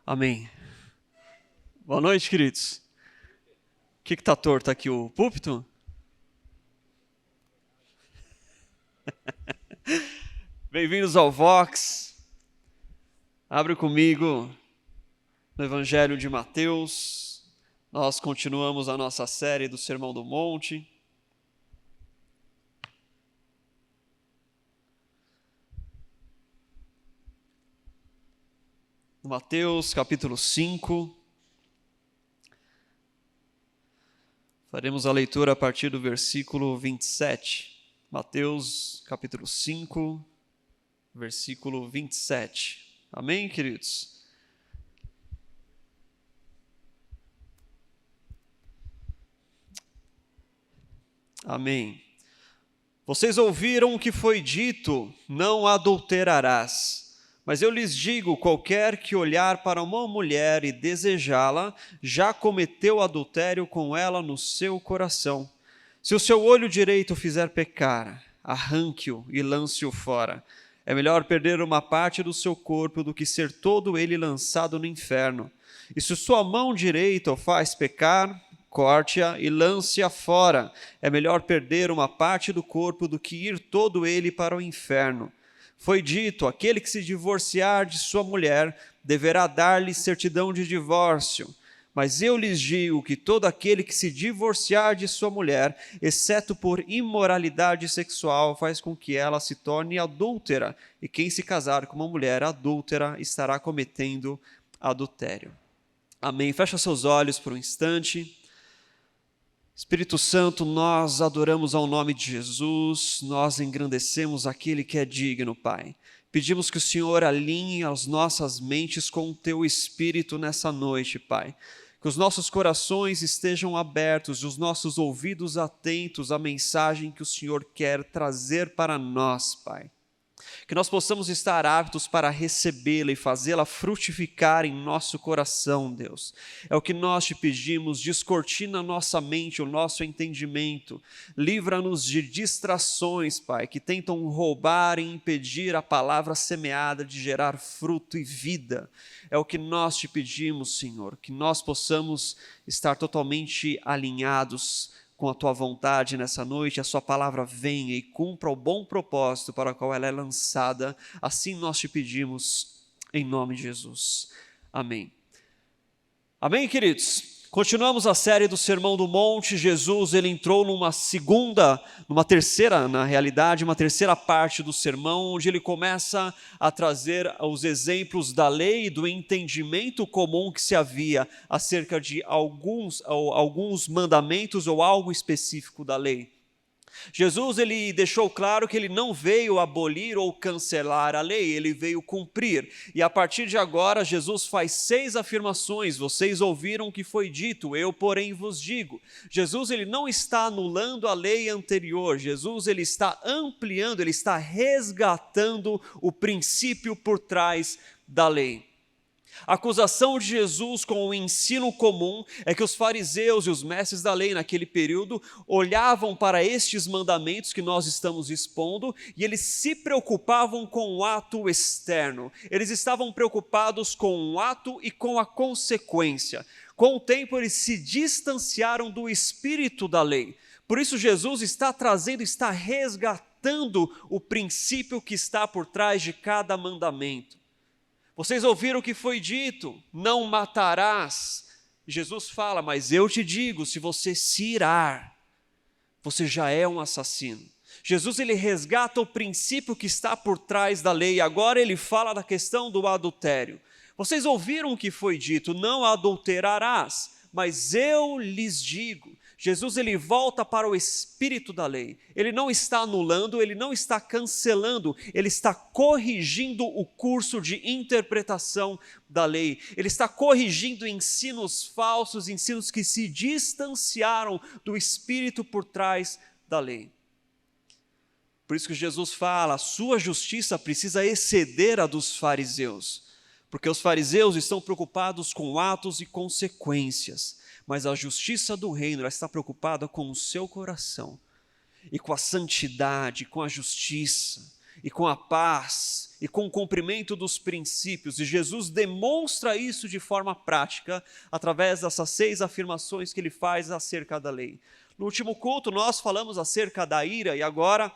Amém. Boa noite, queridos. O que está torto aqui, o púlpito? Bem-vindos ao Vox. Abre comigo no Evangelho de Mateus. Nós continuamos a nossa série do Sermão do Monte. Mateus, capítulo 5. Faremos a leitura a partir do versículo 27. Mateus, capítulo 5, versículo 27. Amém, queridos? Amém. Vocês ouviram o que foi dito, não adulterarás. Mas eu lhes digo, qualquer que olhar para uma mulher e desejá-la, já cometeu adultério com ela no seu coração. Se o seu olho direito fizer pecar, arranque-o e lance-o fora. É melhor perder uma parte do seu corpo do que ser todo ele lançado no inferno. E se sua mão direita o faz pecar, corte-a e lance-a fora. É melhor perder uma parte do corpo do que ir todo ele para o inferno. Foi dito, aquele que se divorciar de sua mulher deverá dar-lhe certidão de divórcio. Mas eu lhes digo que todo aquele que se divorciar de sua mulher, exceto por imoralidade sexual, faz com que ela se torne adúltera. E quem se casar com uma mulher adúltera estará cometendo adultério. Amém. Fecha seus olhos por um instante. Espírito Santo, nós adoramos ao nome de Jesus, nós engrandecemos aquele que é digno, Pai. Pedimos que o Senhor alinhe as nossas mentes com o Teu Espírito nessa noite, Pai. Que os nossos corações estejam abertos, os nossos ouvidos atentos à mensagem que o Senhor quer trazer para nós, Pai. Que nós possamos estar aptos para recebê-la e fazê-la frutificar em nosso coração, Deus. É o que nós te pedimos, descortina a nossa mente, o nosso entendimento. Livra-nos de distrações, Pai, que tentam roubar e impedir a palavra semeada de gerar fruto e vida. É o que nós te pedimos, Senhor, que nós possamos estar totalmente alinhados com a Tua vontade nessa noite, a Sua palavra venha e cumpra o bom propósito para o qual ela é lançada. Assim nós te pedimos, em nome de Jesus. Amém. Amém, queridos? Continuamos a série do Sermão do Monte. Jesus, ele entrou numa terceira parte do sermão, onde ele começa a trazer os exemplos da lei e do entendimento comum que se havia acerca de alguns mandamentos ou algo específico da lei. Jesus, ele deixou claro que ele não veio abolir ou cancelar a lei, ele veio cumprir. E a partir de agora, Jesus faz 6 afirmações. Vocês ouviram o que foi dito, eu, porém, vos digo. Jesus, ele não está anulando a lei anterior. Jesus, ele está ampliando, ele está resgatando o princípio por trás da lei. A acusação de Jesus com o ensino comum é que os fariseus e os mestres da lei naquele período olhavam para estes mandamentos que nós estamos expondo e eles se preocupavam com o ato externo. Eles estavam preocupados com o ato e com a consequência. Com o tempo eles se distanciaram do espírito da lei. Por isso Jesus está resgatando o princípio que está por trás de cada mandamento. Vocês ouviram o que foi dito, não matarás. Jesus fala, mas eu te digo, se você se irar, você já é um assassino. Jesus, ele resgata o princípio que está por trás da lei, agora ele fala da questão do adultério. Vocês ouviram o que foi dito, não adulterarás, mas eu lhes digo. Jesus, ele volta para o espírito da lei. Ele não está anulando, ele não está cancelando, ele está corrigindo o curso de interpretação da lei. Ele está corrigindo ensinos falsos, ensinos que se distanciaram do espírito por trás da lei. Por isso que Jesus fala, a sua justiça precisa exceder a dos fariseus, porque os fariseus estão preocupados com atos e consequências. Mas a justiça do reino, ela está preocupada com o seu coração, e com a santidade, com a justiça, e com a paz, e com o cumprimento dos princípios. E Jesus demonstra isso de forma prática, através dessas 6 afirmações que ele faz acerca da lei. No último culto, nós falamos acerca da ira, e agora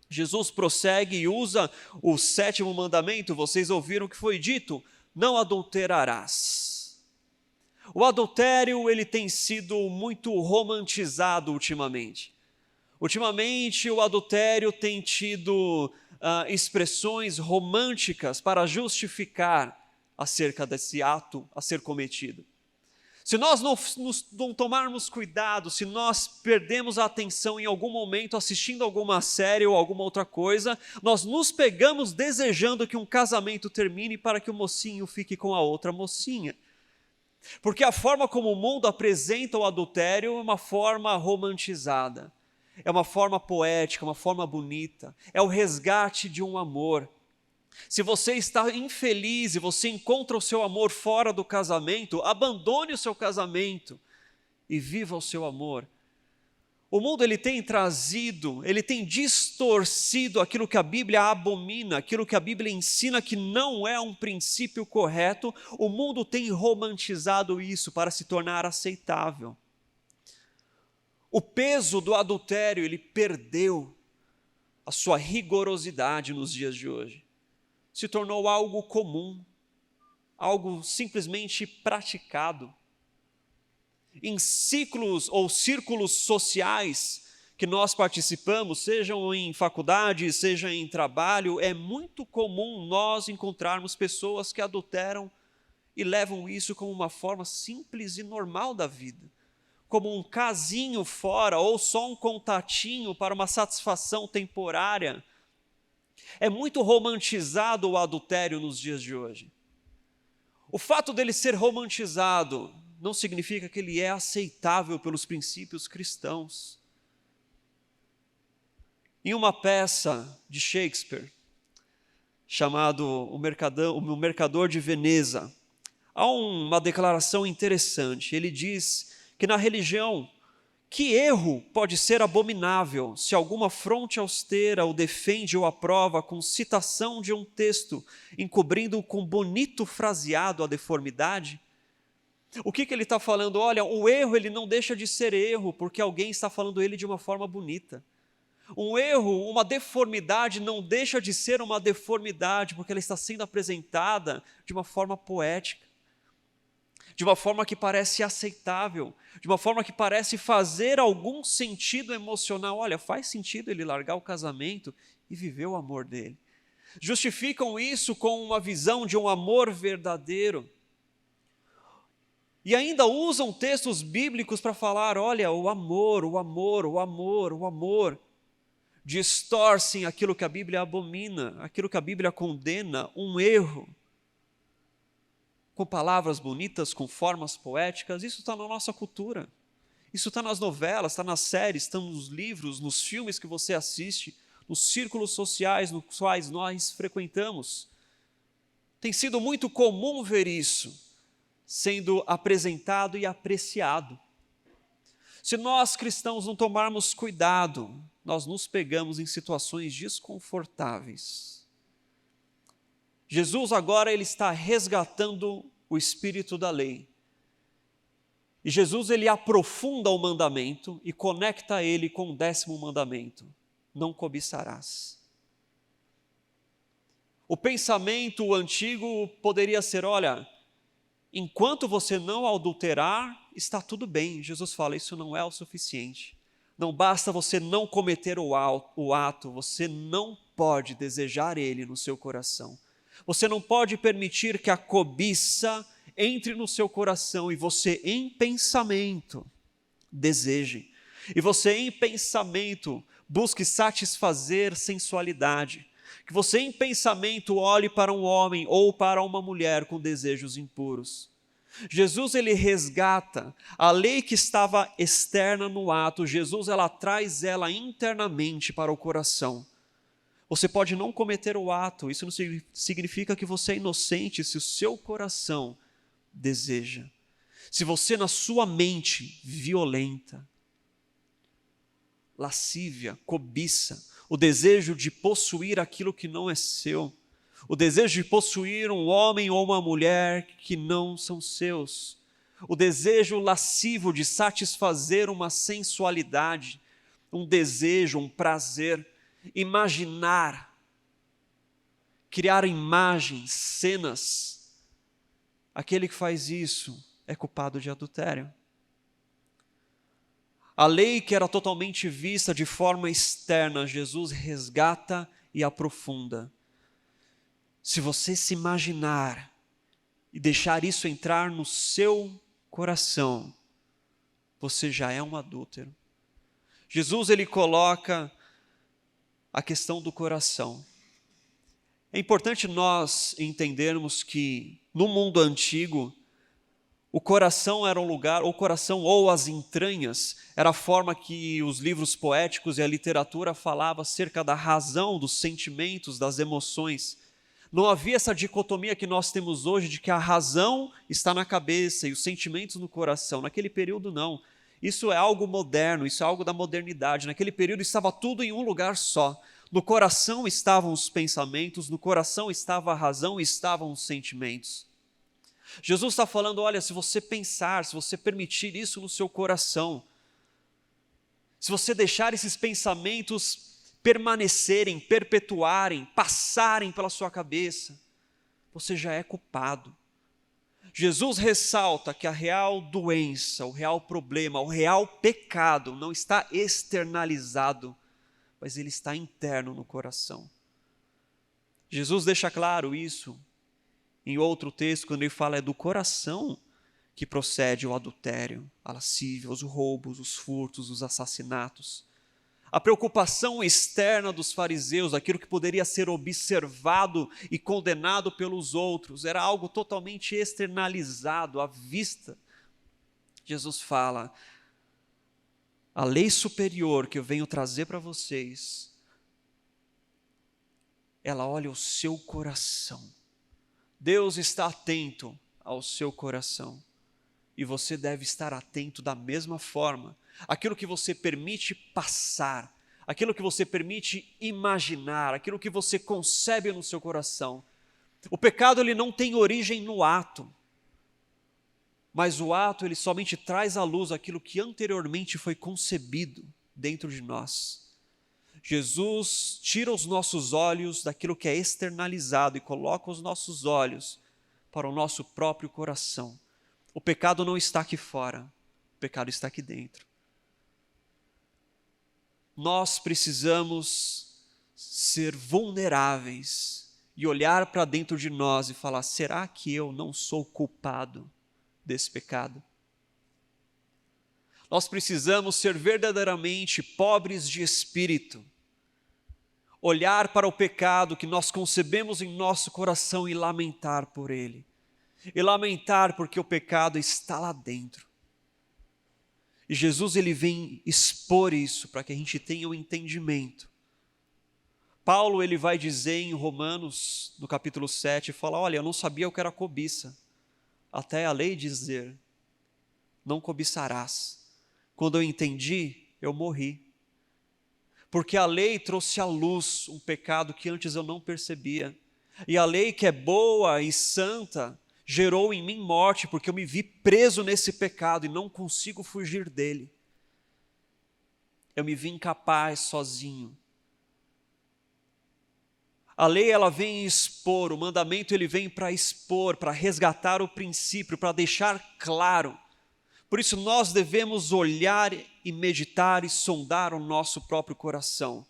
Jesus prossegue e usa o 7º mandamento. Vocês ouviram o que foi dito: não adulterarás. O adultério, ele tem sido muito romantizado ultimamente. Ultimamente, o adultério tem tido expressões românticas para justificar acerca desse ato a ser cometido. Se nós não tomarmos cuidado, se nós perdemos a atenção em algum momento assistindo alguma série ou alguma outra coisa, nós nos pegamos desejando que um casamento termine para que o mocinho fique com a outra mocinha. Porque a forma como o mundo apresenta o adultério é uma forma romantizada. É uma forma poética, uma forma bonita, é o resgate de um amor. Se você está infeliz e você encontra o seu amor fora do casamento, abandone o seu casamento e viva o seu amor. O mundo ele tem trazido, ele tem distorcido aquilo que a Bíblia abomina, aquilo que a Bíblia ensina que não é um princípio correto. O mundo tem romantizado isso para se tornar aceitável. O peso do adultério, ele perdeu a sua rigorosidade nos dias de hoje. Se tornou algo comum, algo simplesmente praticado. Em ciclos ou círculos sociais que nós participamos, sejam em faculdade, seja em trabalho, é muito comum nós encontrarmos pessoas que adulteram e levam isso como uma forma simples e normal da vida. Como um casinho fora ou só um contatinho para uma satisfação temporária. É muito romantizado o adultério nos dias de hoje. O fato dele ser romantizado não significa que ele é aceitável pelos princípios cristãos. Em uma peça de Shakespeare, chamado O Mercador de Veneza, há uma declaração interessante. Ele diz que na religião, que erro pode ser abominável se alguma fronte austera o defende ou aprova com citação de um texto, encobrindo com bonito fraseado a deformidade? O que ele está falando? Olha, o erro ele não deixa de ser erro, porque alguém está falando ele de uma forma bonita. Um erro, uma deformidade não deixa de ser uma deformidade, porque ela está sendo apresentada de uma forma poética. De uma forma que parece aceitável, de uma forma que parece fazer algum sentido emocional. Olha, faz sentido ele largar o casamento e viver o amor dele. Justificam isso com uma visão de um amor verdadeiro. E ainda usam textos bíblicos para falar, olha, o amor, o amor, o amor, o amor. Distorcem aquilo que a Bíblia abomina, aquilo que a Bíblia condena, um erro. Com palavras bonitas, com formas poéticas, isso está na nossa cultura. Isso está nas novelas, está nas séries, está nos livros, nos filmes que você assiste, nos círculos sociais nos quais nós frequentamos. Tem sido muito comum ver isso sendo apresentado e apreciado. Se nós cristãos não tomarmos cuidado, nós nos pegamos em situações desconfortáveis. Jesus agora ele está resgatando o espírito da lei. E Jesus ele aprofunda o mandamento e conecta ele com o 10º mandamento: não cobiçarás. O pensamento antigo poderia ser, olha, enquanto você não adulterar, está tudo bem. Jesus fala, isso não é o suficiente. Não basta você não cometer o ato, você não pode desejar ele no seu coração. Você não pode permitir que a cobiça entre no seu coração e você em pensamento deseje. E você em pensamento busque satisfazer sensualidade. Que você em pensamento olhe para um homem ou para uma mulher com desejos impuros. Jesus ele resgata a lei que estava externa no ato. Jesus ela traz ela internamente para o coração. Você pode não cometer o ato, isso não significa que você é inocente se o seu coração deseja. Se você na sua mente violenta, lascívia, cobiça, o desejo de possuir aquilo que não é seu, o desejo de possuir um homem ou uma mulher que não são seus, o desejo lascivo de satisfazer uma sensualidade, um desejo, um prazer, imaginar, criar imagens, cenas. Aquele que faz isso é culpado de adultério. A lei que era totalmente vista de forma externa, Jesus resgata e aprofunda. Se você se imaginar e deixar isso entrar no seu coração, você já é um adúltero. Jesus, ele coloca a questão do coração. É importante nós entendermos que no mundo antigo, o coração era um lugar, o coração ou as entranhas, era a forma que os livros poéticos e a literatura falavam acerca da razão, dos sentimentos, das emoções. Não havia essa dicotomia que nós temos hoje de que a razão está na cabeça e os sentimentos no coração. Naquele período, não. Isso é algo moderno, isso é algo da modernidade. Naquele período estava tudo em um lugar só. No coração estavam os pensamentos, no coração estava a razão e estavam os sentimentos. Jesus está falando, olha, se você pensar, se você permitir isso no seu coração, se você deixar esses pensamentos permanecerem, perpetuarem, passarem pela sua cabeça, você já é culpado. Jesus ressalta que a real doença, o real problema, o real pecado não está externalizado, mas ele está interno no coração. Jesus deixa claro isso em outro texto, quando ele fala é do coração que procede o adultério, a lascívia, os roubos, os furtos, os assassinatos. A preocupação externa dos fariseus, aquilo que poderia ser observado e condenado pelos outros, era algo totalmente externalizado, à vista. Jesus fala, a lei superior que eu venho trazer para vocês, ela olha o seu coração. Deus está atento ao seu coração. E você deve estar atento da mesma forma. Aquilo que você permite passar, aquilo que você permite imaginar, aquilo que você concebe no seu coração. O pecado ele não tem origem no ato, mas o ato ele somente traz à luz aquilo que anteriormente foi concebido dentro de nós. Jesus tira os nossos olhos daquilo que é externalizado e coloca os nossos olhos para o nosso próprio coração. O pecado não está aqui fora, o pecado está aqui dentro. Nós precisamos ser vulneráveis e olhar para dentro de nós e falar, será que eu não sou culpado desse pecado? Nós precisamos ser verdadeiramente pobres de espírito, olhar para o pecado que nós concebemos em nosso coração e lamentar por ele. E lamentar porque o pecado está lá dentro. E Jesus ele vem expor isso para que a gente tenha um entendimento. Paulo ele vai dizer em Romanos, no capítulo 7, fala, olha, eu não sabia o que era cobiça, até a lei dizer, não cobiçarás. Quando eu entendi, eu morri. Porque a lei trouxe à luz um pecado que antes eu não percebia. E a lei que é boa e santa, gerou em mim morte, porque eu me vi preso nesse pecado e não consigo fugir dele. Eu me vi incapaz, sozinho. A lei ela vem expor, o mandamento ele vem para expor, para resgatar o princípio, para deixar claro. Por isso nós devemos olhar e meditar e sondar o nosso próprio coração.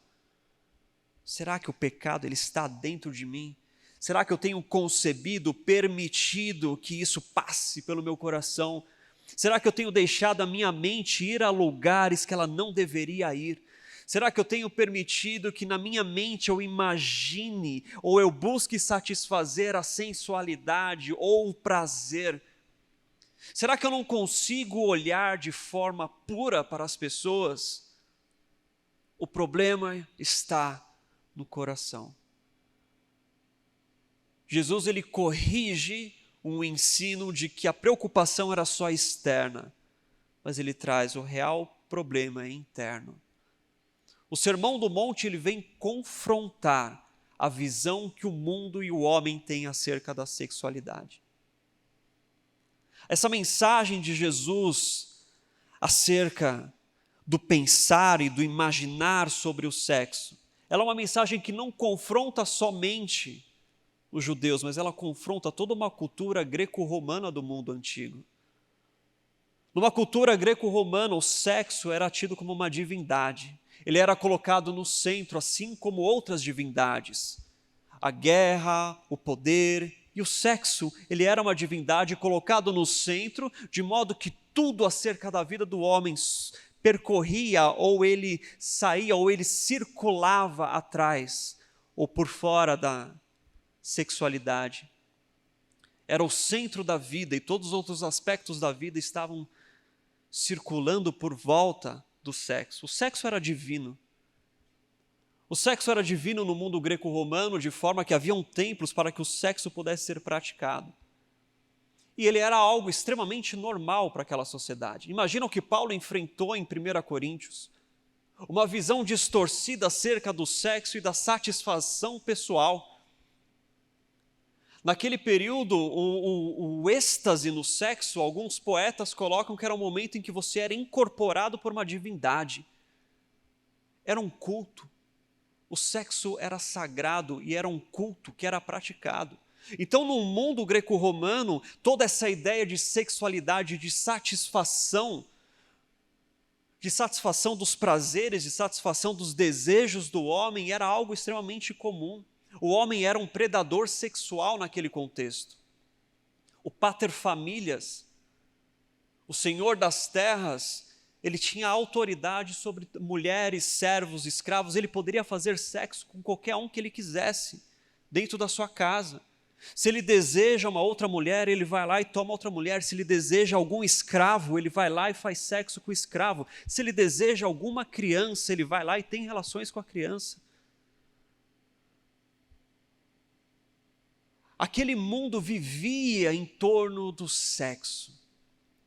Será que o pecado ele está dentro de mim? Será que eu tenho concebido, permitido que isso passe pelo meu coração? Será que eu tenho deixado a minha mente ir a lugares que ela não deveria ir? Será que eu tenho permitido que na minha mente eu imagine ou eu busque satisfazer a sensualidade ou o prazer? Será que eu não consigo olhar de forma pura para as pessoas? O problema está no coração. Jesus ele corrige um ensino de que a preocupação era só externa, mas ele traz o real problema interno. O Sermão do Monte ele vem confrontar a visão que o mundo e o homem têm acerca da sexualidade. Essa mensagem de Jesus acerca do pensar e do imaginar sobre o sexo, ela é uma mensagem que não confronta somente os judeus, mas ela confronta toda uma cultura greco-romana do mundo antigo. Numa cultura greco-romana, o sexo era tido como uma divindade. Ele era colocado no centro, assim como outras divindades. A guerra, o poder e o sexo, ele era uma divindade colocado no centro, de modo que tudo acerca da vida do homem percorria, ou ele saía, ou ele circulava atrás, ou por fora da sexualidade. Era o centro da vida e todos os outros aspectos da vida estavam circulando por volta do sexo. O sexo era divino. O sexo era divino no mundo greco-romano, de forma que haviam templos para que o sexo pudesse ser praticado. E ele era algo extremamente normal para aquela sociedade. Imagina o que Paulo enfrentou em 1 Coríntios. Uma visão distorcida acerca do sexo e da satisfação pessoal. Naquele período, o êxtase no sexo, alguns poetas colocam que era o momento em que você era incorporado por uma divindade. Era um culto. O sexo era sagrado e era um culto que era praticado. Então, no mundo greco-romano, toda essa ideia de sexualidade, de satisfação dos prazeres, de satisfação dos desejos do homem, era algo extremamente comum. O homem era um predador sexual naquele contexto. O paterfamilias, o senhor das terras, ele tinha autoridade sobre mulheres, servos, escravos. Ele poderia fazer sexo com qualquer um que ele quisesse, dentro da sua casa. Se ele deseja uma outra mulher, ele vai lá e toma outra mulher. Se ele deseja algum escravo, ele vai lá e faz sexo com o escravo. Se ele deseja alguma criança, ele vai lá e tem relações com a criança. Aquele mundo vivia em torno do sexo,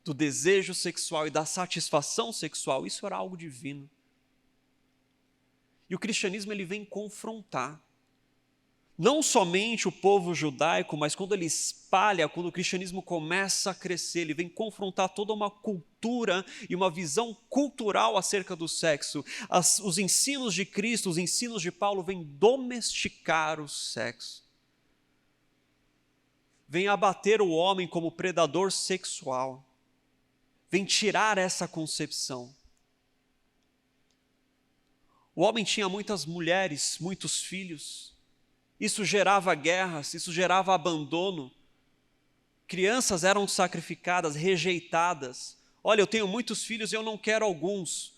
do desejo sexual e da satisfação sexual. Isso era algo divino. E o cristianismo ele vem confrontar não somente o povo judaico, mas quando ele espalha, quando o cristianismo começa a crescer, ele vem confrontar toda uma cultura e uma visão cultural acerca do sexo. Os ensinos de Cristo, os ensinos de Paulo vêm domesticar o sexo. Vem abater o homem como predador sexual. Vem tirar essa concepção. O homem tinha muitas mulheres, muitos filhos. Isso gerava guerras, isso gerava abandono. Crianças eram sacrificadas, rejeitadas. Olha, eu tenho muitos filhos e eu não quero alguns.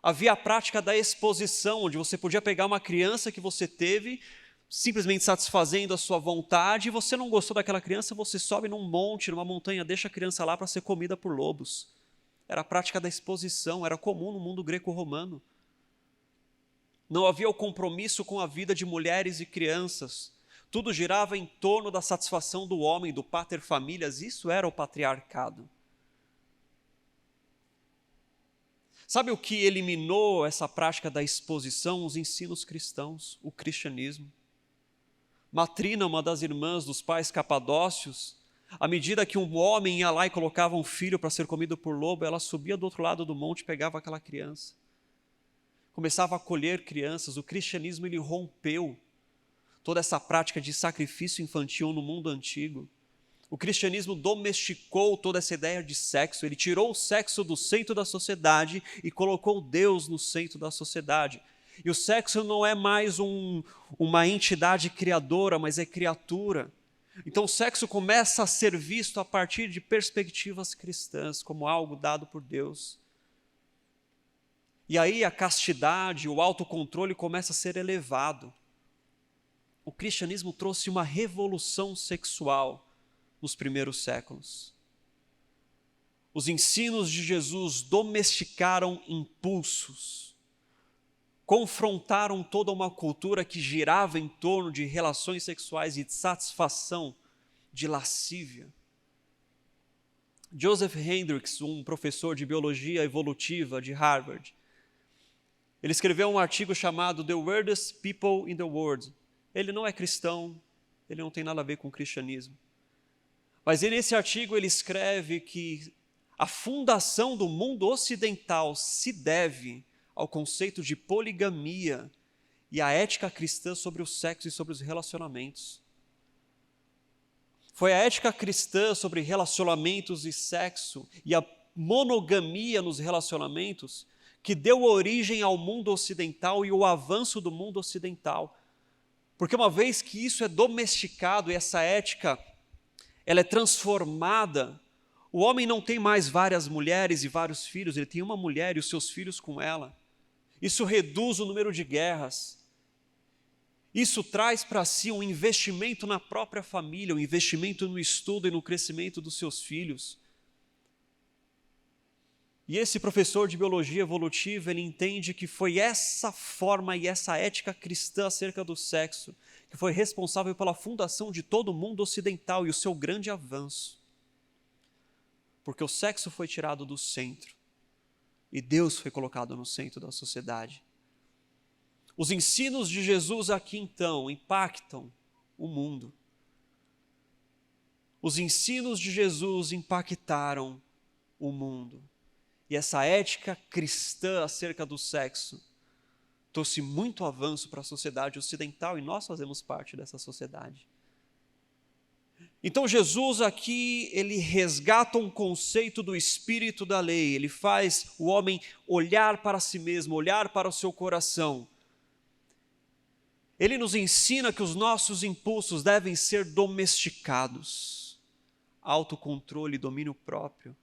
Havia a prática da exposição, onde você podia pegar uma criança que você teve, simplesmente satisfazendo a sua vontade, e você não gostou daquela criança, você sobe num monte, numa montanha, deixa a criança lá para ser comida por lobos. Era a prática da exposição, era comum no mundo greco-romano. Não havia o compromisso com a vida de mulheres e crianças. Tudo girava em torno da satisfação do homem, do paterfamilias. Isso era o patriarcado. Sabe o que eliminou essa prática da exposição? Os ensinos cristãos, o cristianismo. Matrina, uma das irmãs dos pais capadócios, à medida que um homem ia lá e colocava um filho para ser comido por lobo, ela subia do outro lado do monte e pegava aquela criança. Começava a acolher crianças. O cristianismo ele rompeu toda essa prática de sacrifício infantil no mundo antigo. O cristianismo domesticou toda essa ideia de sexo. Ele tirou o sexo do centro da sociedade e colocou Deus no centro da sociedade. E o sexo não é mais uma entidade criadora, mas é criatura. Então o sexo começa a ser visto a partir de perspectivas cristãs, como algo dado por Deus. E aí a castidade, o autocontrole começa a ser elevado. O cristianismo trouxe uma revolução sexual nos primeiros séculos. Os ensinos de Jesus domesticaram impulsos, confrontaram toda uma cultura que girava em torno de relações sexuais e de satisfação, de lascívia. Joseph Hendricks, um professor de biologia evolutiva de Harvard, ele escreveu um artigo chamado The Weirdest People in the World, ele não é cristão, ele não tem nada a ver com o cristianismo. Mas nesse artigo ele escreve que a fundação do mundo ocidental se deve ao conceito de poligamia e à ética cristã sobre o sexo e sobre os relacionamentos. Foi a ética cristã sobre relacionamentos e sexo e a monogamia nos relacionamentos que deu origem ao mundo ocidental e o avanço do mundo ocidental. Porque uma vez que isso é domesticado e essa ética ela é transformada, o homem não tem mais várias mulheres e vários filhos, ele tem uma mulher e os seus filhos com ela. Isso reduz o número de guerras. Isso traz para si um investimento na própria família, um investimento no estudo e no crescimento dos seus filhos. E esse professor de biologia evolutiva, ele entende que foi essa forma e essa ética cristã acerca do sexo que foi responsável pela fundação de todo o mundo ocidental e o seu grande avanço. Porque o sexo foi tirado do centro e Deus foi colocado no centro da sociedade. Os ensinos de Jesus aqui então impactam o mundo. Os ensinos de Jesus impactaram o mundo. E essa ética cristã acerca do sexo trouxe muito avanço para a sociedade ocidental e nós fazemos parte dessa sociedade. Então Jesus aqui, ele resgata um conceito do espírito da lei, ele faz o homem olhar para si mesmo, olhar para o seu coração. Ele nos ensina que os nossos impulsos devem ser domesticados, autocontrole e domínio próprio.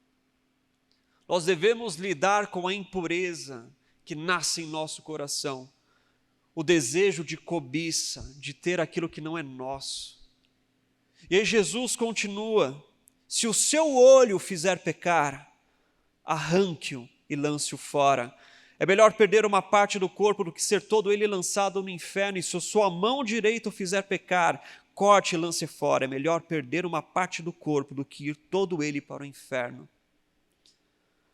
Nós devemos lidar com a impureza que nasce em nosso coração, o desejo de cobiça, de ter aquilo que não é nosso. E aí Jesus continua: se o seu olho fizer pecar, arranque-o e lance-o fora. É melhor perder uma parte do corpo do que ser todo ele lançado no inferno. E se a sua mão direita o fizer pecar, corte e lance fora. É melhor perder uma parte do corpo do que ir todo ele para o inferno.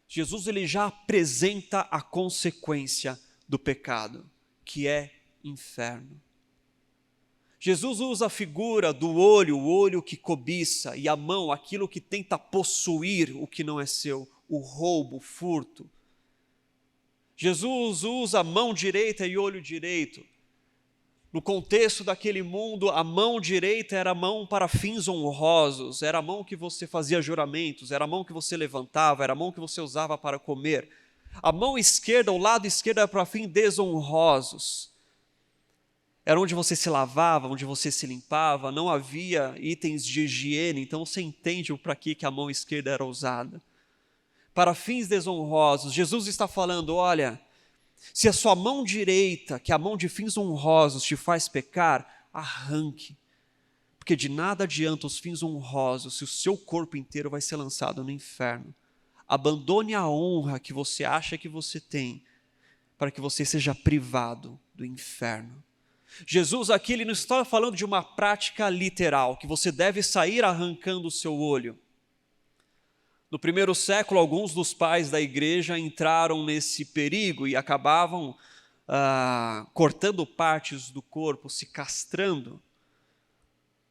Jesus ele já apresenta a consequência do pecado, que é inferno. Jesus usa a figura do olho, o olho que cobiça, e a mão, aquilo que tenta possuir o que não é seu, o roubo, o furto. Jesus usa a mão direita e olho direito. No contexto daquele mundo, a mão direita era a mão para fins honrosos, era a mão que você fazia juramentos, era a mão que você levantava, era a mão que você usava para comer. A mão esquerda, o lado esquerdo era para fins desonrosos. Era onde você se lavava, onde você se limpava, não havia itens de higiene, então você entende o para que a mão esquerda era usada. Para fins desonrosos, Jesus está falando, olha, se a sua mão direita, que é a mão de fins honrosos, te faz pecar, arranque. Porque de nada adianta os fins honrosos se o seu corpo inteiro vai ser lançado no inferno. Abandone a honra que você acha que você tem, para que você seja privado do inferno. Jesus aqui ele não está falando de uma prática literal, que você deve sair arrancando o seu olho. No primeiro século, alguns dos pais da igreja entraram nesse perigo e acabavam cortando partes do corpo, se castrando.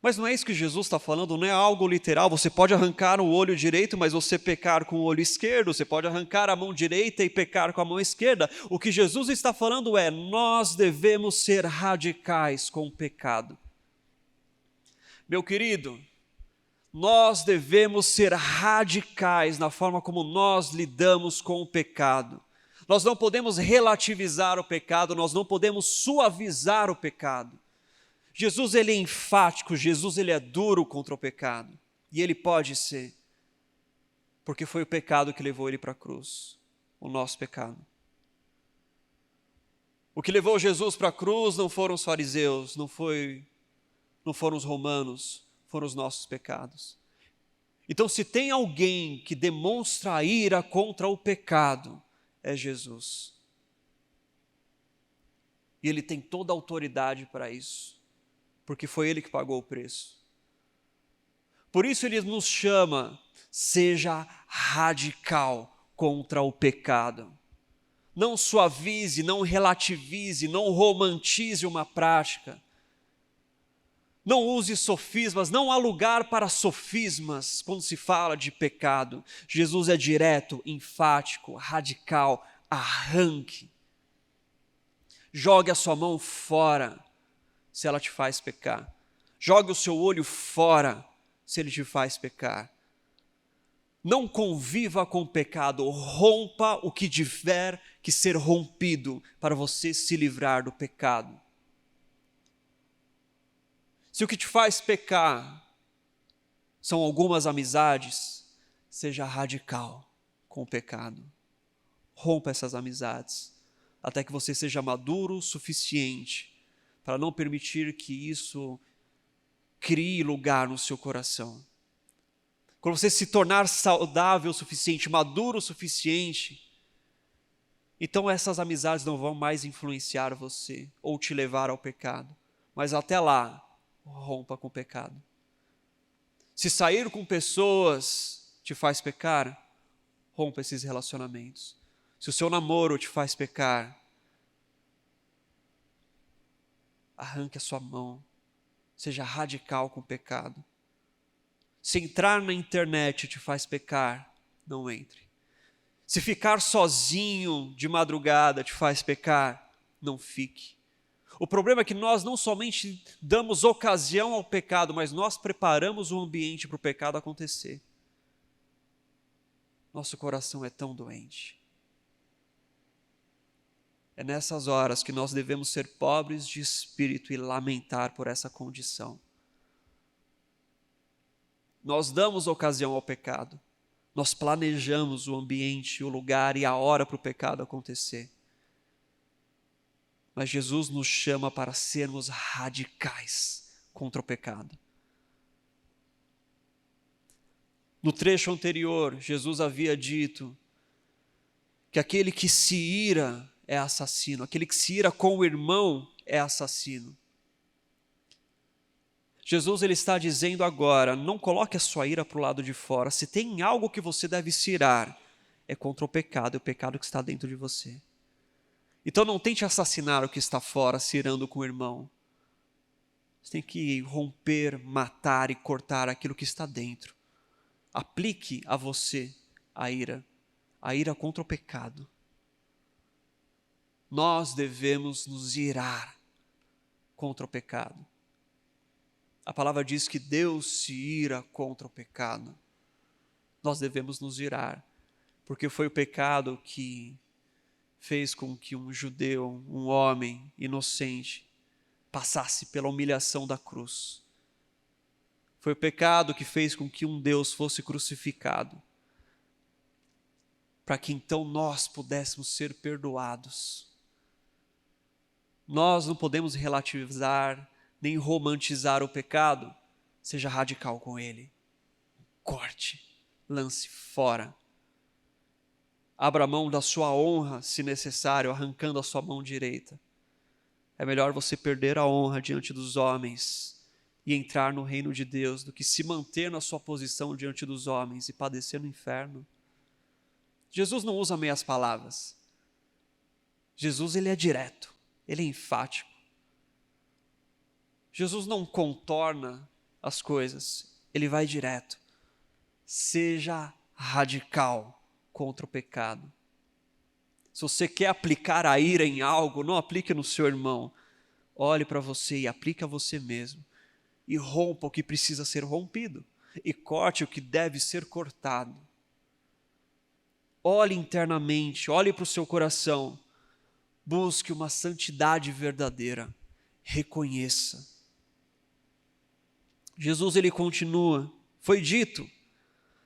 Mas não é isso que Jesus está falando, não é algo literal. Você pode arrancar o olho direito, mas você pecar com o olho esquerdo. Você pode arrancar a mão direita e pecar com a mão esquerda. O que Jesus está falando é, nós devemos ser radicais com o pecado. Meu querido, nós devemos ser radicais na forma como nós lidamos com o pecado. Nós não podemos relativizar o pecado, nós não podemos suavizar o pecado. Jesus ele é enfático, Jesus ele é duro contra o pecado. E ele pode ser, porque foi o pecado que levou ele para a cruz, o nosso pecado. O que levou Jesus para a cruz não foram os fariseus, não foram os romanos, foram os nossos pecados. Então, se tem alguém que demonstra a ira contra o pecado, é Jesus. E ele tem toda a autoridade para isso, porque foi ele que pagou o preço. Por isso ele nos chama, seja radical contra o pecado. Não suavize, não relativize, não romantize uma prática. Não use sofismas, não há lugar para sofismas quando se fala de pecado. Jesus é direto, enfático, radical, arranque. Jogue a sua mão fora se ela te faz pecar. Jogue o seu olho fora se ele te faz pecar. Não conviva com o pecado, rompa o que tiver que ser rompido para você se livrar do pecado. Se o que te faz pecar são algumas amizades, seja radical com o pecado. Rompa essas amizades, até que você seja maduro o suficiente para não permitir que isso crie lugar no seu coração. Quando você se tornar saudável o suficiente, maduro o suficiente, então essas amizades não vão mais influenciar você ou te levar ao pecado. Mas até lá, rompa com o pecado. Se sair com pessoas te faz pecar, rompa esses relacionamentos. Se o seu namoro te faz pecar, arranque a sua mão. Seja radical com o pecado. Se entrar na internet te faz pecar, não entre. Se ficar sozinho de madrugada te faz pecar, não fique. O problema é que nós não somente damos ocasião ao pecado, mas nós preparamos o ambiente para o pecado acontecer. Nosso coração é tão doente. É nessas horas que nós devemos ser pobres de espírito e lamentar por essa condição. Nós damos ocasião ao pecado. Nós planejamos o ambiente, o lugar e a hora para o pecado acontecer. Mas Jesus nos chama para sermos radicais contra o pecado. No trecho anterior, Jesus havia dito que aquele que se ira é assassino, aquele que se ira com o irmão é assassino. Jesus ele está dizendo agora, não coloque a sua ira para o lado de fora. Se tem algo que você deve se irar, é contra o pecado, é o pecado que está dentro de você. Então não tente assassinar o que está fora, se irando com o irmão. Você tem que romper, matar e cortar aquilo que está dentro. Aplique a você a ira contra o pecado. Nós devemos nos irar contra o pecado. A palavra diz que Deus se ira contra o pecado. Nós devemos nos irar, porque foi o pecado que fez com que um judeu, um homem inocente, passasse pela humilhação da cruz. Foi o pecado que fez com que um Deus fosse crucificado, para que então nós pudéssemos ser perdoados. Nós não podemos relativizar, nem romantizar o pecado. Seja radical com ele. Corte, lance fora. Abra mão da sua honra, se necessário, arrancando a sua mão direita. É melhor você perder a honra diante dos homens e entrar no reino de Deus do que se manter na sua posição diante dos homens e padecer no inferno. Jesus não usa meias palavras. Jesus ele é direto, ele é enfático. Jesus não contorna as coisas, ele vai direto. Seja radical contra o pecado. Se você quer aplicar a ira em algo, não aplique no seu irmão. Olhe para você e aplique a você mesmo. E rompa o que precisa ser rompido. E corte o que deve ser cortado. Olhe internamente, olhe para o seu coração. Busque uma santidade verdadeira. Reconheça. Jesus ele continua, foi dito,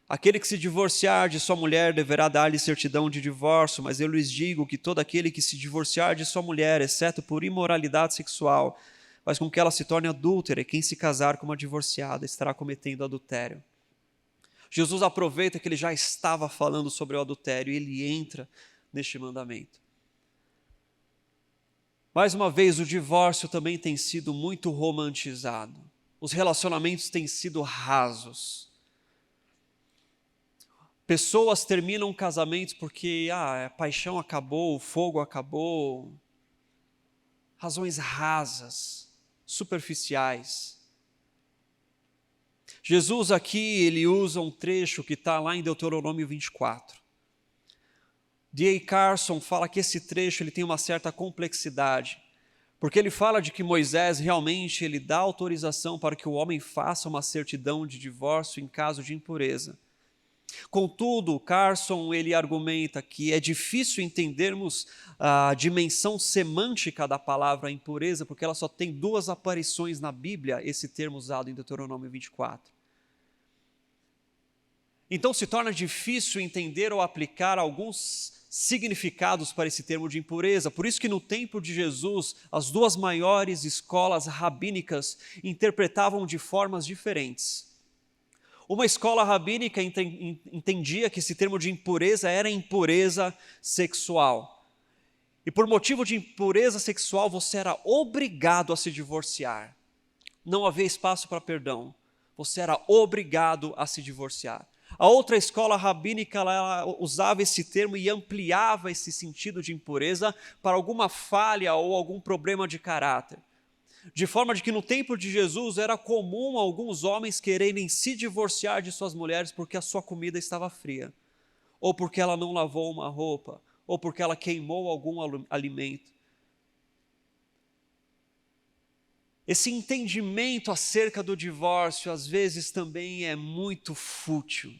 aquele que se divorciar de sua mulher deverá dar-lhe certidão de divórcio, mas eu lhes digo que todo aquele que se divorciar de sua mulher, exceto por imoralidade sexual, faz com que ela se torne adúltera, e quem se casar com uma divorciada estará cometendo adultério. Jesus aproveita que ele já estava falando sobre o adultério e ele entra neste mandamento. Mais uma vez, o divórcio também tem sido muito romantizado. Os relacionamentos têm sido rasos. Pessoas terminam casamentos porque a paixão acabou, o fogo acabou. Razões rasas, superficiais. Jesus aqui, ele usa um trecho que está lá em Deuteronômio 24. D.A. Carson fala que esse trecho ele tem uma certa complexidade, porque ele fala de que Moisés realmente ele dá autorização para que o homem faça uma certidão de divórcio em caso de impureza. Contudo, Carson ele argumenta que é difícil entendermos a dimensão semântica da palavra impureza, porque ela só tem 2 aparições na Bíblia, esse termo usado em Deuteronômio 24. Então se torna difícil entender ou aplicar alguns significados para esse termo de impureza. Por isso que no tempo de Jesus, as 2 maiores escolas rabínicas interpretavam de formas diferentes. Uma escola rabínica entendia que esse termo de impureza era impureza sexual. E por motivo de impureza sexual, você era obrigado a se divorciar. Não havia espaço para perdão. Você era obrigado a se divorciar. A outra escola rabínica ela usava esse termo e ampliava esse sentido de impureza para alguma falha ou algum problema de caráter. De forma de que no tempo de Jesus era comum alguns homens quererem se divorciar de suas mulheres porque a sua comida estava fria, ou porque ela não lavou uma roupa, ou porque ela queimou algum alimento. Esse entendimento acerca do divórcio às vezes também é muito fútil.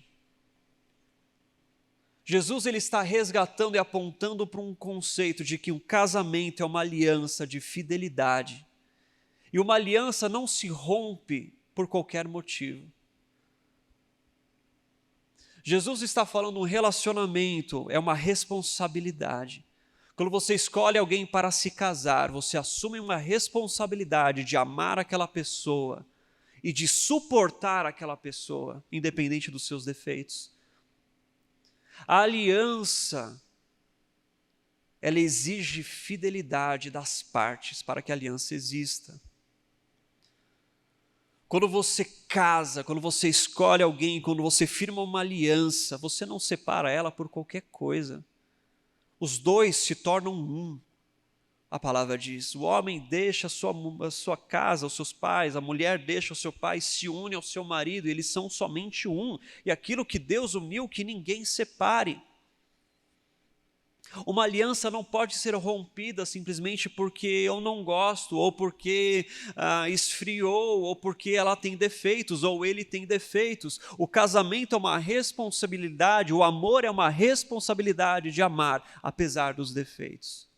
Jesus ele está resgatando e apontando para um conceito de que um casamento é uma aliança de fidelidade. E uma aliança não se rompe por qualquer motivo. Jesus está falando um relacionamento, é uma responsabilidade. Quando você escolhe alguém para se casar, você assume uma responsabilidade de amar aquela pessoa e de suportar aquela pessoa, independente dos seus defeitos. A aliança, ela exige fidelidade das partes para que a aliança exista. Quando você casa, quando você escolhe alguém, quando você firma uma aliança, você não separa ela por qualquer coisa. Os 2 se tornam um. A palavra diz, o homem deixa a sua casa, os seus pais, a mulher deixa o seu pai, se une ao seu marido, eles são somente um. E aquilo que Deus uniu, que ninguém separe. Uma aliança não pode ser rompida simplesmente porque eu não gosto, ou porque esfriou, ou porque ela tem defeitos, ou ele tem defeitos. O casamento é uma responsabilidade, o amor é uma responsabilidade de amar, apesar dos defeitos,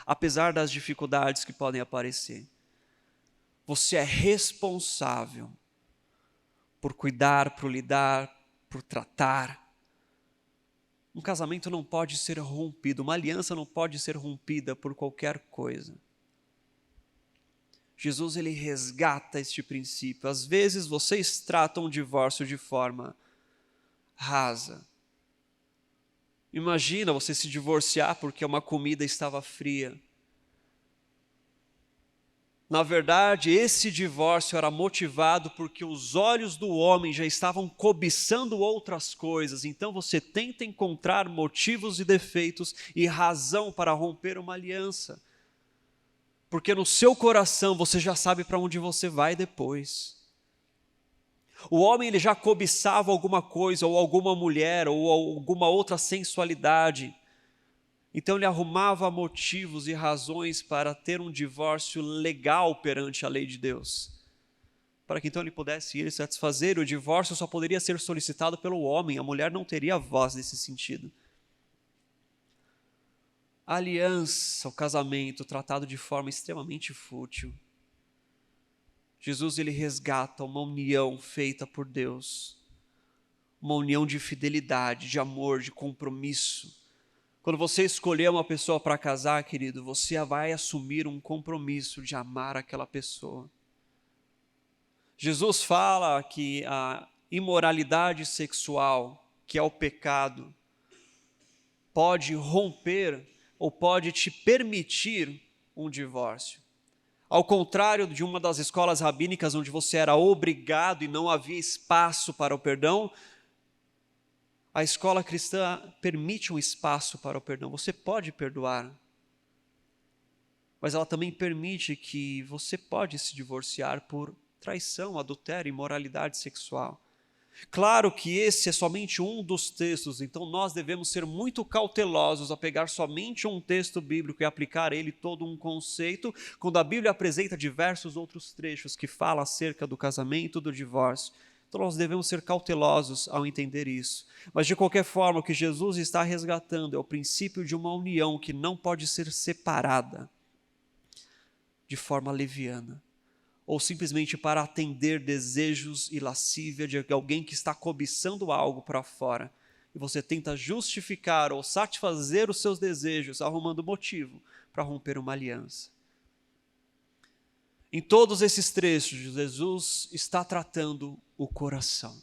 apesar das dificuldades que podem aparecer. Você é responsável por cuidar, por lidar, por tratar. Um casamento não pode ser rompido, uma aliança não pode ser rompida por qualquer coisa. Jesus ele resgata este princípio. Às vezes vocês tratam o divórcio de forma rasa. Imagina você se divorciar porque uma comida estava fria. Na verdade, esse divórcio era motivado porque os olhos do homem já estavam cobiçando outras coisas. Então você tenta encontrar motivos e defeitos e razão para romper uma aliança. Porque no seu coração você já sabe para onde você vai depois. O homem ele já cobiçava alguma coisa, ou alguma mulher, ou alguma outra sensualidade. Então ele arrumava motivos e razões para ter um divórcio legal perante a lei de Deus. Para que então ele pudesse ir satisfazer, o divórcio só poderia ser solicitado pelo homem, a mulher não teria voz nesse sentido. A aliança, o casamento, tratado de forma extremamente fútil. Jesus ele resgata uma união feita por Deus, uma união de fidelidade, de amor, de compromisso. Quando você escolher uma pessoa para casar, querido, você vai assumir um compromisso de amar aquela pessoa. Jesus fala que a imoralidade sexual, que é o pecado, pode romper ou pode te permitir um divórcio. Ao contrário de uma das escolas rabínicas onde você era obrigado e não havia espaço para o perdão, a escola cristã permite um espaço para o perdão. Você pode perdoar, mas ela também permite que você pode se divorciar por traição, adultério, imoralidade sexual. Claro que esse é somente um dos textos, então nós devemos ser muito cautelosos a pegar somente um texto bíblico e aplicar ele todo um conceito, quando a Bíblia apresenta diversos outros trechos que falam acerca do casamento, do divórcio. Então nós devemos ser cautelosos ao entender isso. Mas de qualquer forma, o que Jesus está resgatando é o princípio de uma união que não pode ser separada de forma leviana, ou simplesmente para atender desejos e lascívia de alguém que está cobiçando algo para fora, e você tenta justificar ou satisfazer os seus desejos, arrumando motivo para romper uma aliança. Em todos esses trechos, Jesus está tratando o coração.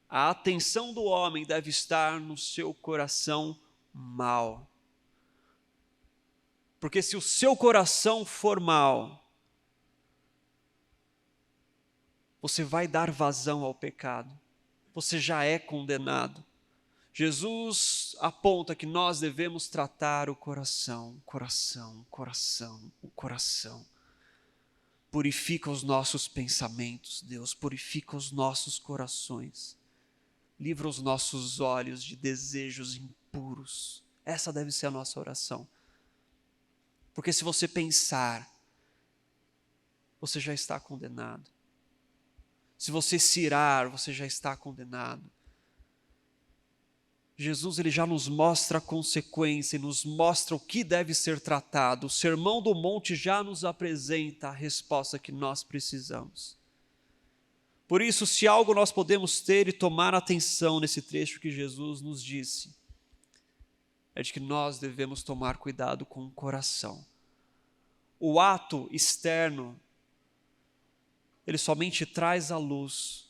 A atenção do homem deve estar no seu coração mau. Porque se o seu coração for mau, você vai dar vazão ao pecado. Você já é condenado. Jesus aponta que nós devemos tratar o coração. O coração. Purifica os nossos pensamentos, Deus. Purifica os nossos corações. Livra os nossos olhos de desejos impuros. Essa deve ser a nossa oração. Porque se você pensar, você já está condenado. Se você se irar, você já está condenado. Jesus ele já nos mostra a consequência, nos mostra o que deve ser tratado. O Sermão do Monte já nos apresenta a resposta que nós precisamos. Por isso, se algo nós podemos ter e tomar atenção nesse trecho que Jesus nos disse, é de que nós devemos tomar cuidado com o coração. O ato externo, ele somente traz à luz.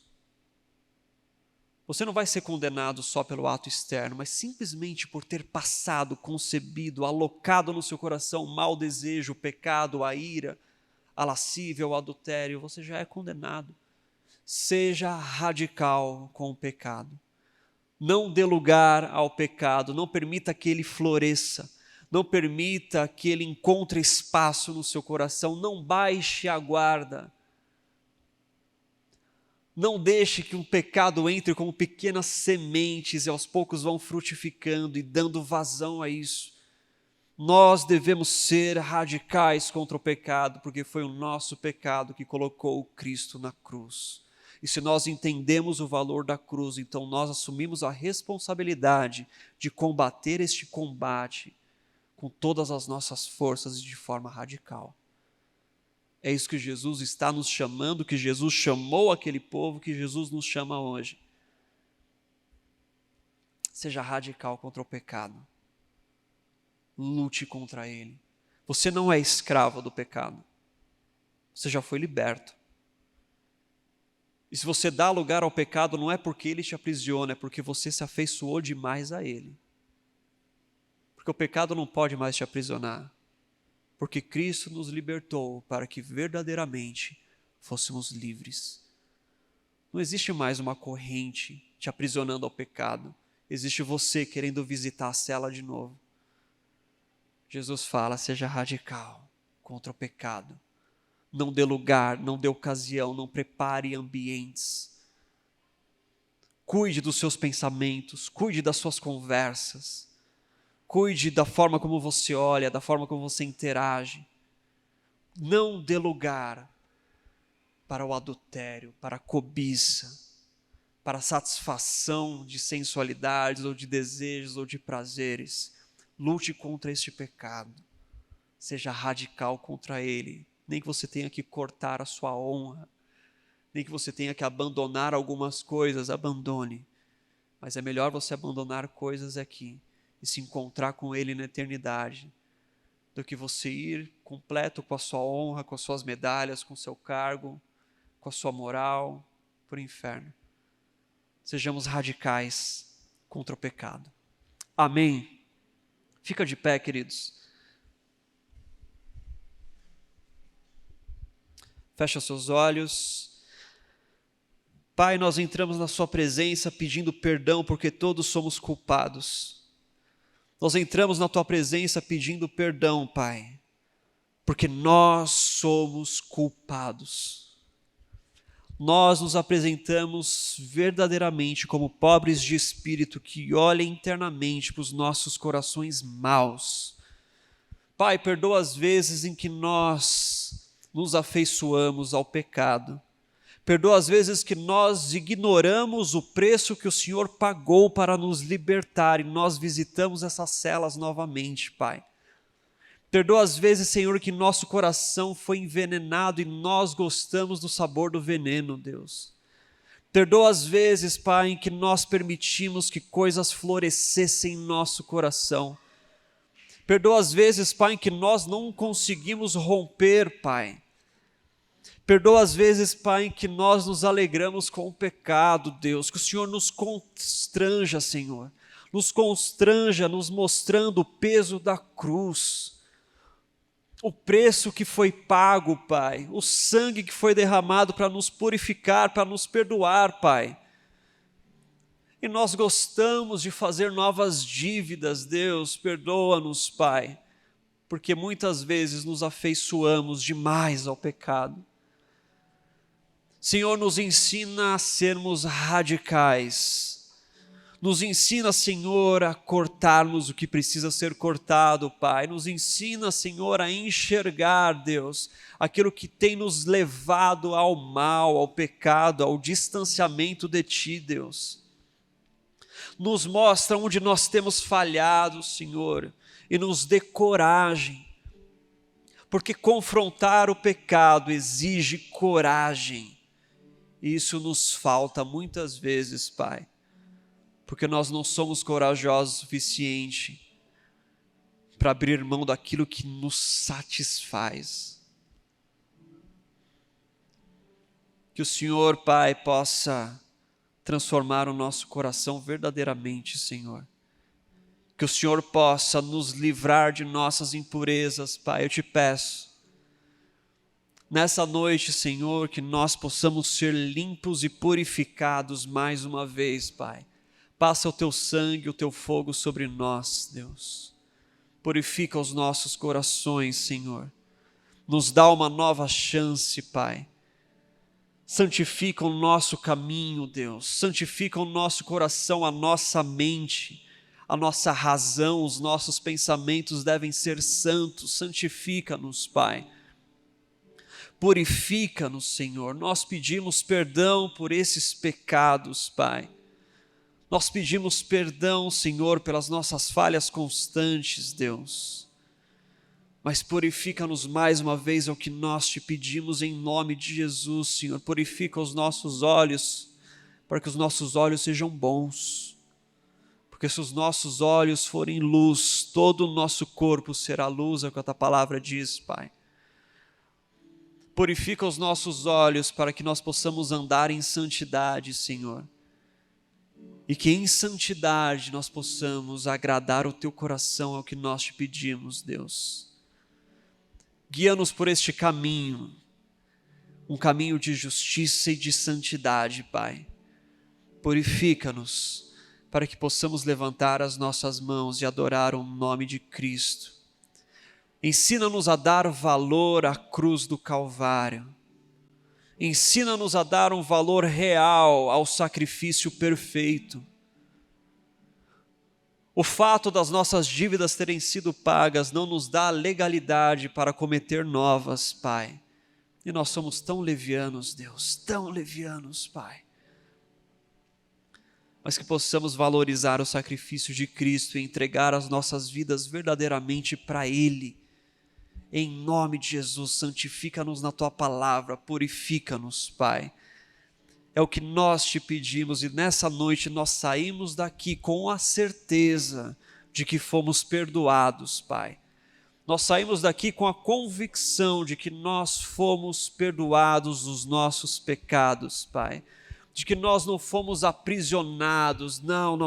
Você não vai ser condenado só pelo ato externo, mas simplesmente por ter passado, concebido, alocado no seu coração o mau desejo, o pecado, a ira, a lascívia, o adultério, você já é condenado. Seja radical com o pecado. Não dê lugar ao pecado, não permita que ele floresça, não permita que ele encontre espaço no seu coração, não baixe a guarda. Não deixe que um pecado entre como pequenas sementes e aos poucos vão frutificando e dando vazão a isso. Nós devemos ser radicais contra o pecado, porque foi o nosso pecado que colocou Cristo na cruz. E se nós entendemos o valor da cruz, então nós assumimos a responsabilidade de combater este combate com todas as nossas forças e de forma radical. É isso que Jesus está nos chamando, que Jesus chamou aquele povo, que Jesus nos chama hoje. Seja radical contra o pecado. Lute contra ele. Você não é escravo do pecado. Você já foi liberto. E se você dá lugar ao pecado, não é porque ele te aprisiona, é porque você se afeiçoou demais a ele. Porque o pecado não pode mais te aprisionar. Porque Cristo nos libertou para que verdadeiramente fôssemos livres. Não existe mais uma corrente te aprisionando ao pecado. Existe você querendo visitar a cela de novo. Jesus fala, seja radical contra o pecado. Não dê lugar, não dê ocasião, não prepare ambientes. Cuide dos seus pensamentos, cuide das suas conversas. Cuide da forma como você olha, da forma como você interage. Não dê lugar para o adultério, para a cobiça, para a satisfação de sensualidades, ou de desejos, ou de prazeres. Lute contra este pecado. Seja radical contra ele. Nem que você tenha que cortar a sua honra, nem que você tenha que abandonar algumas coisas, abandone. Mas é melhor você abandonar coisas aqui e se encontrar com ele na eternidade, do que você ir completo com a sua honra, com as suas medalhas, com o seu cargo, com a sua moral, para o inferno. Sejamos radicais contra o pecado. Amém. Fica de pé, queridos. Fecha seus olhos. Pai, nós entramos na sua presença pedindo perdão porque todos somos culpados. Nós entramos na tua presença pedindo perdão, Pai, porque nós somos culpados. nós nos apresentamos verdadeiramente como pobres de espírito que olhem internamente para os nossos corações maus. Pai, perdoa as vezes em que nós nos afeiçoamos ao pecado. Perdoa as vezes que nós ignoramos o preço que o Senhor pagou para nos libertar e nós visitamos essas celas novamente, Pai. Perdoa as vezes, Senhor, que nosso coração foi envenenado e nós gostamos do sabor do veneno, Deus. Perdoa as vezes, Pai, em que nós permitimos que coisas florescessem em nosso coração. Perdoa as vezes, Pai, em que nós não conseguimos romper, Pai. Perdoa as vezes, Pai, em que nós nos alegramos com o pecado, Deus. Que o Senhor nos constranja, Senhor. Nos constranja, nos mostrando o peso da cruz. O preço que foi pago, Pai, o sangue que foi derramado para nos purificar, para nos perdoar, Pai. E nós gostamos de fazer novas dívidas, Deus, perdoa-nos, Pai, porque muitas vezes nos afeiçoamos demais ao pecado. Senhor, nos ensina a sermos radicais. Nos ensina, Senhor, a cortarmos o que precisa ser cortado, Pai. Nos ensina, Senhor, a enxergar, Deus, aquilo que tem nos levado ao mal, ao pecado, ao distanciamento de Ti, Deus. Nos mostra onde nós temos falhado, Senhor, e nos dê coragem, porque confrontar o pecado exige coragem, e isso nos falta muitas vezes, Pai. Porque nós não somos corajosos o suficiente para abrir mão daquilo que nos satisfaz. Que o Senhor, Pai, possa transformar o nosso coração verdadeiramente, Senhor. Que o Senhor possa nos livrar de nossas impurezas, Pai, eu te peço. Nessa noite, Senhor, que nós possamos ser limpos e purificados mais uma vez, Pai. Passa o Teu sangue, o Teu fogo sobre nós, Deus. Purifica os nossos corações, Senhor. Nos dá uma nova chance, Pai. Santifica o nosso caminho, Deus. Santifica o nosso coração, a nossa mente, a nossa razão, os nossos pensamentos devem ser santos. Santifica-nos, Pai. Purifica-nos, Senhor. Nós pedimos perdão por esses pecados, Pai. Nós pedimos perdão, Senhor, pelas nossas falhas constantes, Deus. Mas purifica-nos mais uma vez, é o que nós te pedimos em nome de Jesus, Senhor. Purifica os nossos olhos, para que os nossos olhos sejam bons. Porque se os nossos olhos forem luz, todo o nosso corpo será luz, é o que a tua palavra diz, Pai. Purifica os nossos olhos para que nós possamos andar em santidade, Senhor. E que em santidade nós possamos agradar o Teu coração, é o que nós te pedimos, Deus. Guia-nos por este caminho, um caminho de justiça e de santidade, Pai. Purifica-nos, para que possamos levantar as nossas mãos e adorar o nome de Cristo. Ensina-nos a dar valor à cruz do Calvário. Ensina-nos a dar um valor real ao sacrifício perfeito. O fato das nossas dívidas terem sido pagas não nos dá legalidade para cometer novas, Pai. E nós somos tão levianos, Deus, tão levianos, Pai. Mas que possamos valorizar o sacrifício de Cristo e entregar as nossas vidas verdadeiramente para Ele. Em nome de Jesus, santifica-nos na Tua palavra, purifica-nos, Pai. É o que nós te pedimos e nessa noite nós saímos daqui com a certeza de que fomos perdoados, Pai. Nós saímos daqui com a convicção de que nós fomos perdoados dos nossos pecados, Pai. De que nós não fomos aprisionados, não.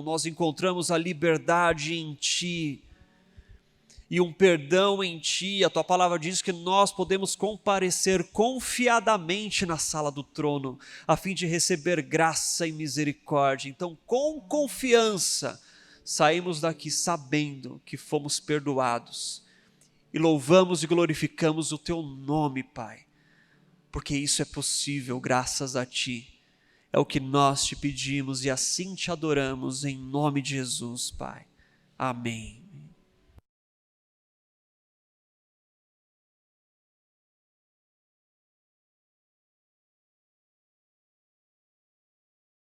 Nós encontramos a liberdade em Ti. E um perdão em Ti, a Tua palavra diz que nós podemos comparecer confiadamente na sala do trono, a fim de receber graça e misericórdia. Então, com confiança, saímos daqui sabendo que fomos perdoados. E louvamos e glorificamos o Teu nome, Pai, porque isso é possível graças a Ti. É o que nós te pedimos e assim te adoramos em nome de Jesus, Pai. Amém.